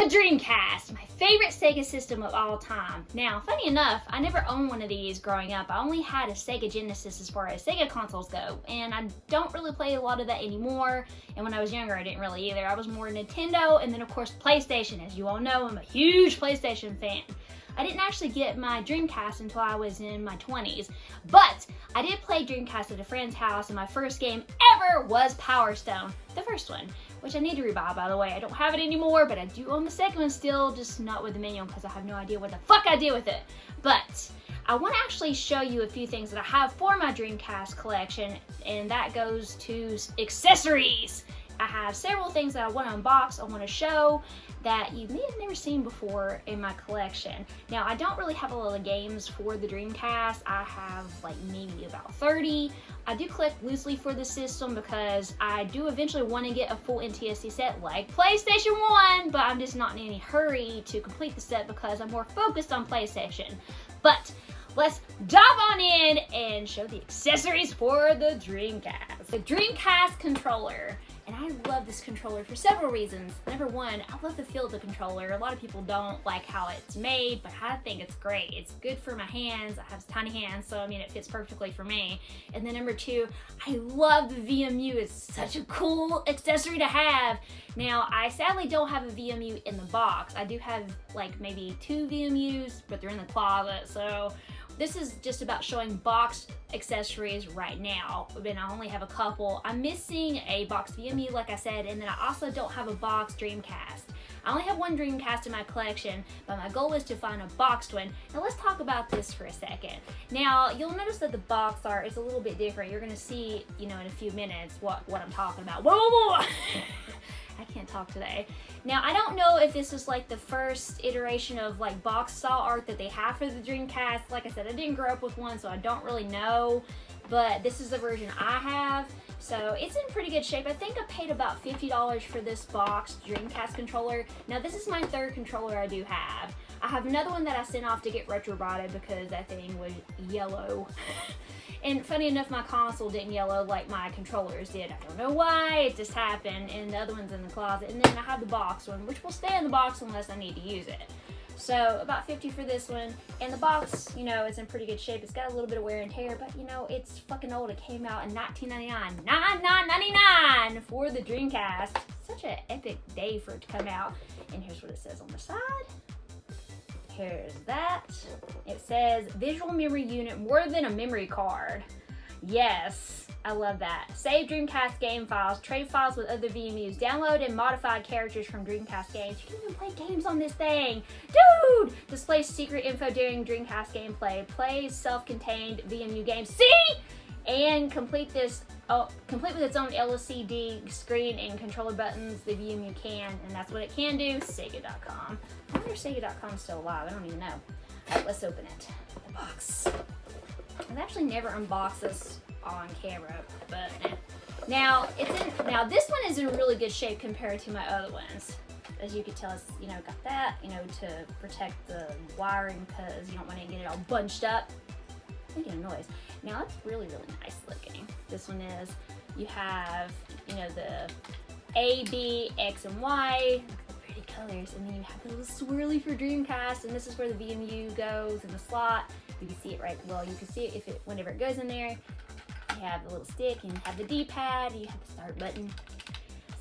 The Dreamcast, my favorite Sega system of all time. Now, funny enough, I never owned one of these growing up. I only had a Sega Genesis as far as Sega consoles go, and I don't really play a lot of that anymore, and when I was younger I didn't really either. I was more Nintendo, and then of course PlayStation. As you all know, I'm a huge PlayStation fan. I didn't actually get my Dreamcast until I was in my 20s, but I did play Dreamcast at a friend's house, and my first game ever was Power Stone, the first one, which I need to rebuy, by the way. I don't have it anymore, but I do own the second one still, just not with the manual because I have no idea what the fuck I did with it. But I want to actually show you a few things that I have for my Dreamcast collection, and that goes to accessories. I have several things that I want to unbox, I want to show that you may have never seen before in my collection. Now, I don't really have a lot of games for the Dreamcast. I have like maybe about 30. I do collect loosely for the system because I do eventually want to get a full NTSC set like PlayStation 1, but I'm just not in any hurry to complete the set because I'm more focused on PlayStation. But let's dive on in and show the accessories for the Dreamcast. The Dreamcast controller. And I love this controller for several reasons. Number one, I love the feel of the controller. A lot of people don't like how it's made, but I think it's great. It's good for my hands. I have tiny hands, so I mean, it fits perfectly for me. And then number two, I love the VMU. It's such a cool accessory to have. Now, I sadly don't have a VMU in the box. I do have like maybe 2 VMUs, but they're in the closet, so this is just about showing box accessories right now, and I only have a couple. I'm missing a box VMU, like I said, and then I also don't have a box Dreamcast. I only have one Dreamcast in my collection, but my goal is to find a boxed one. Now let's talk about this for a second. Now, you'll notice that the box art is a little bit different. You're gonna see, you know, in a few minutes what I'm talking about. Whoa! I can't talk today. Now, I don't know if this is like the first iteration of like box style art that they have for the Dreamcast. Like I said, I didn't grow up with one, so I don't really know, but this is the version I have. So it's in pretty good shape. I think I paid about $50 for this box Dreamcast controller. Now, this is my 3rd controller I do have. I have another one that I sent off to get retrobotted because that thing was yellow. And funny enough, my console didn't yellow like my controllers did. I don't know why, it just happened. And the other one's in the closet. And then I have the box one, which will stay in the box unless I need to use it. So about $50 for this one. And the box, you know, it's in pretty good shape. It's got a little bit of wear and tear, but you know, it's fucking old. It came out in 1999. $99.99 for the Dreamcast. Such an epic day for it to come out. And here's what it says on the side. Here's that. It says visual memory unit, more than a memory card. Yes, I love that. Save Dreamcast game files, trade files with other VMUs, download and modify characters from Dreamcast games. You can even play games on this thing. Dude! Display secret info during Dreamcast gameplay. Play self-contained VMU games. See? And complete this, complete with its own LCD screen and controller buttons, the VMU can, and that's what it can do. Sega.com. I wonder if Sega.com is still alive. I don't even know. All right, let's open it. The box. I've actually never unboxed this on camera, but now now this one is in really good shape compared to my other ones. As you can tell, it's, you know, got that, you know, to protect the wiring because you don't want to get it all bunched up. Making a noise. Now it's really, really nice looking. This one is, you have, you know, the A, B, X, and Y. Look at the pretty colors. And then you have the little swirly for Dreamcast, and this is where the VMU goes in the slot. You can see it right, well, you can see it whenever it goes in there. You have the little stick, and you have the D-pad, you have the start button.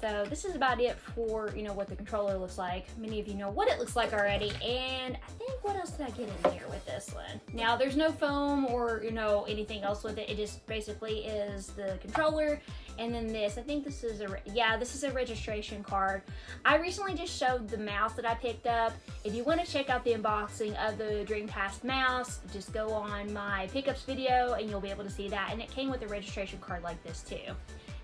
So this is about it for, you know, what the controller looks like. Many of you know what it looks like already, and I think, what else did I get in here with this one? Now, there's no foam or, you know, anything else with it. It just basically is the controller, and then this. I think this is this is a registration card. I recently just showed the mouse that I picked up. If you want to check out the unboxing of the Dreamcast mouse, just go on my pickups video, and you'll be able to see that, and it came with a registration card like this too.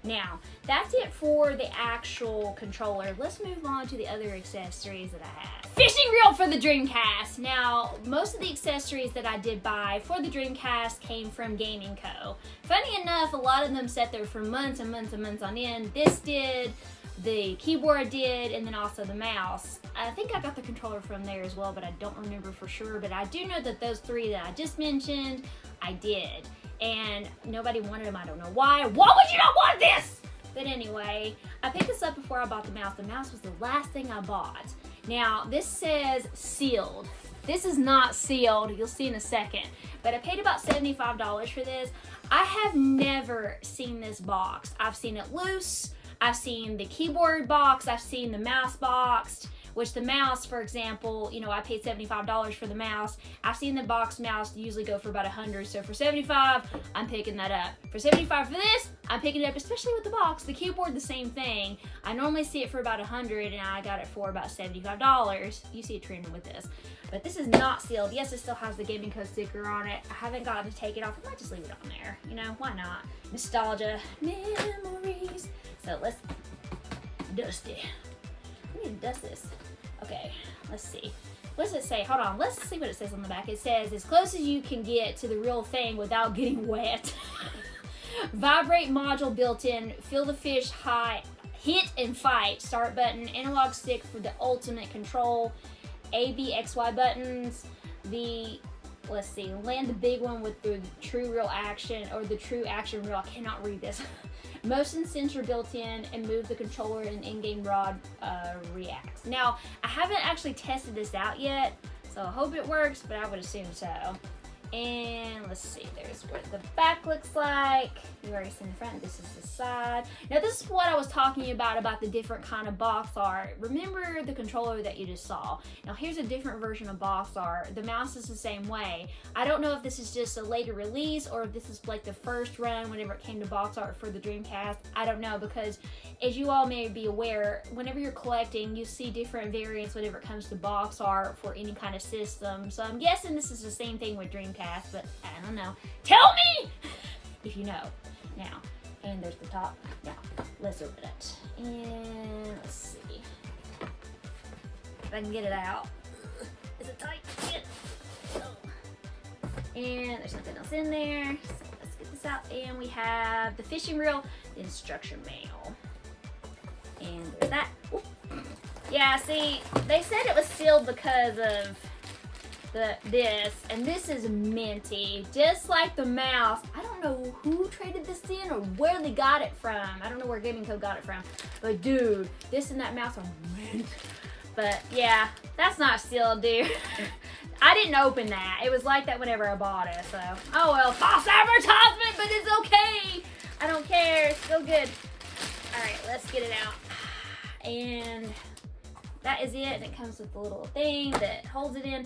Now, that's it for the actual controller. Let's move on to the other accessories that I have. Fishing reel for the Dreamcast. Now, most of the accessories that I did buy for the Dreamcast came from Gaming Co. Funny enough, a lot of them sat there for months and months and months on end. This did, the keyboard did, and then also the mouse. I think I got the controller from there as well, but I don't remember for sure. But I do know that those 3 that I just mentioned, I did. And nobody wanted them. I don't know why. Why would you not want this? But anyway, I picked this up before I bought the mouse. The mouse was the last thing I bought. Now, this says sealed. This is not sealed, you'll see in a second. But I paid about $75 for this. I have never seen this box. I've seen it loose, I've seen the keyboard box, I've seen the mouse boxed, which the mouse, for example, you know, I paid $75 for the mouse. I've seen the box mouse usually go for about $100, so for $75, I'm picking that up. For $75 for this, I'm picking it up, especially with the box. The keyboard, the same thing. I normally see it for about $100, and I got it for about $75. You see it trending with this. But this is not sealed. Yes, it still has the gaming code sticker on it. I haven't gotten to take it off. I might just leave it on there. You know, why not? Nostalgia, memories. So let's dust it. I need to dust this. Okay, let's see. What does it say? Hold on, let's see what it says on the back. It says, as close as you can get to the real thing without getting wet. Vibrate module built in, feel the fish high, hit and fight, start button, analog stick for the ultimate control, A, B, X, Y buttons, let's see, land the big one with the true real action, or the true action reel, I cannot read this. Motion sensor built in, and move the controller and in-game rod reacts. Now, I haven't actually tested this out yet, so I hope it works, but I would assume so. And let's see, there's what the back looks like. You've already seen the front, this is the side. Now this is what I was talking about the different kind of box art. Remember the controller that you just saw. Now here's a different version of box art. The mouse is the same way. I don't know if this is just a later release or if this is like the first run whenever it came to box art for the Dreamcast. I don't know, because as you all may be aware, whenever you're collecting, you see different variants whenever it comes to box art for any kind of system. So I'm guessing this is the same thing with Dreamcast, but I don't know. Tell me if you know. Now, and there's the top. Now, let's open it. And let's see if I can get it out. Is it tight? Oh. And there's nothing else in there. So let's get this out. And we have the fishing reel, the instruction manual. And there's that. Ooh. Yeah, see, they said it was sealed because of this, and this is minty, just like the mouse. I don't know who traded this in or where they got it from. I don't know where Gaming Code got it from, but dude, this and that mouse are mint. But yeah, that's not sealed, dude. I didn't open that. It was like that whenever I bought it, so oh well, false advertisement, but it's okay. I don't care, it's still good. All right, let's get it out. And that is it, and it comes with the little thing that holds it in.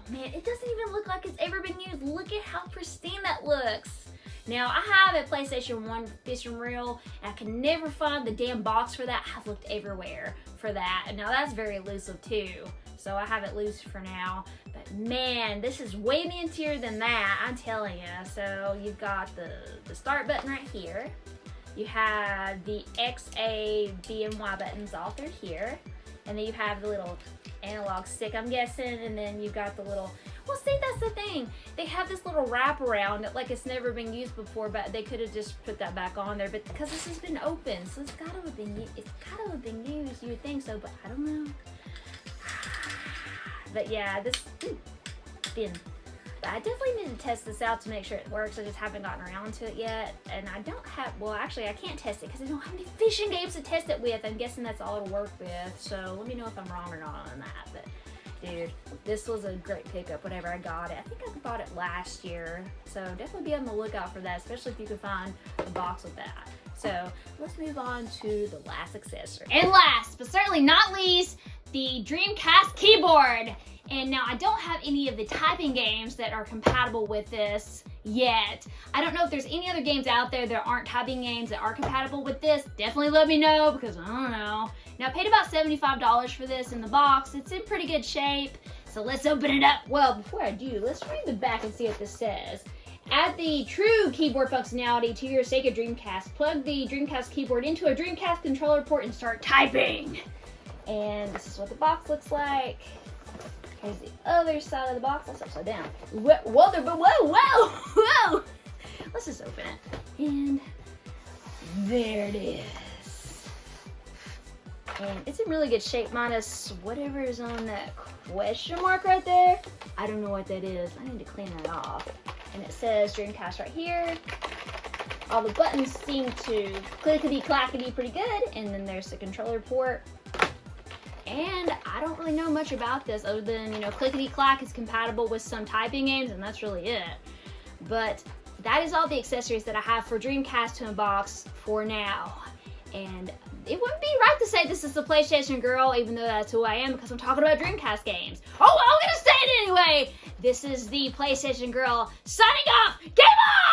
Man, it doesn't even look like it's ever been used. Look at how pristine that looks. Now, I have a PlayStation 1 fishing reel, and I can never find the damn box for that. I've looked everywhere for that. And now that's very elusive too, so I have it loose for now. But man, this is way mintier than that, I'm telling you. So you've got the start button right here. You have the X, A, B, and Y buttons all through here. And then you have the little analog stick, I'm guessing, and then you got the little, well, see, that's the thing. They have this little wraparound that like it's never been used before, but they could have just put that back on there. But because this has been open, so it's gotta have been used. You would think so, but I don't know. But yeah, this thin. But I definitely need to test this out to make sure it works. I just haven't gotten around to it yet, and I don't have, well, actually I can't test it because I don't have any fishing games to test it with. I'm guessing that's all it'll work with, so let me know if I'm wrong or not on that. But dude, this was a great pickup whenever I got it. I think I bought it last year, so definitely be on the lookout for that, especially if you can find a box with that. So let's move on to the last accessory. And last, but certainly not least, the Dreamcast keyboard. And now I don't have any of the typing games that are compatible with this yet. I don't know if there's any other games out there that aren't typing games that are compatible with this. Definitely let me know, because I don't know. Now I paid about $75 for this in the box. It's in pretty good shape. So let's open it up. Well, before I do, let's read the back and see what this says. Add the true keyboard functionality to your Sega Dreamcast. Plug the Dreamcast keyboard into a Dreamcast controller port and start typing. And this is what the box looks like. Here's the other side of the box. That's upside down. Whoa. Let's just open it. And there it is. And it's in really good shape, minus whatever is on that question mark right there. I don't know what that is. I need to clean that off. And it says Dreamcast right here. All the buttons seem to clickety-clackety pretty good. And then there's the controller port. And I don't really know much about this other than, you know, clickety-clack is compatible with some typing games, and that's really it. But that is all the accessories that I have for Dreamcast to unbox for now. And it wouldn't be right to say this is the PlayStation girl, even though that's who I am, because I'm talking about Dreamcast games. Oh, well, I'm gonna say it anyway! This is the PlayStation girl signing off! Game on!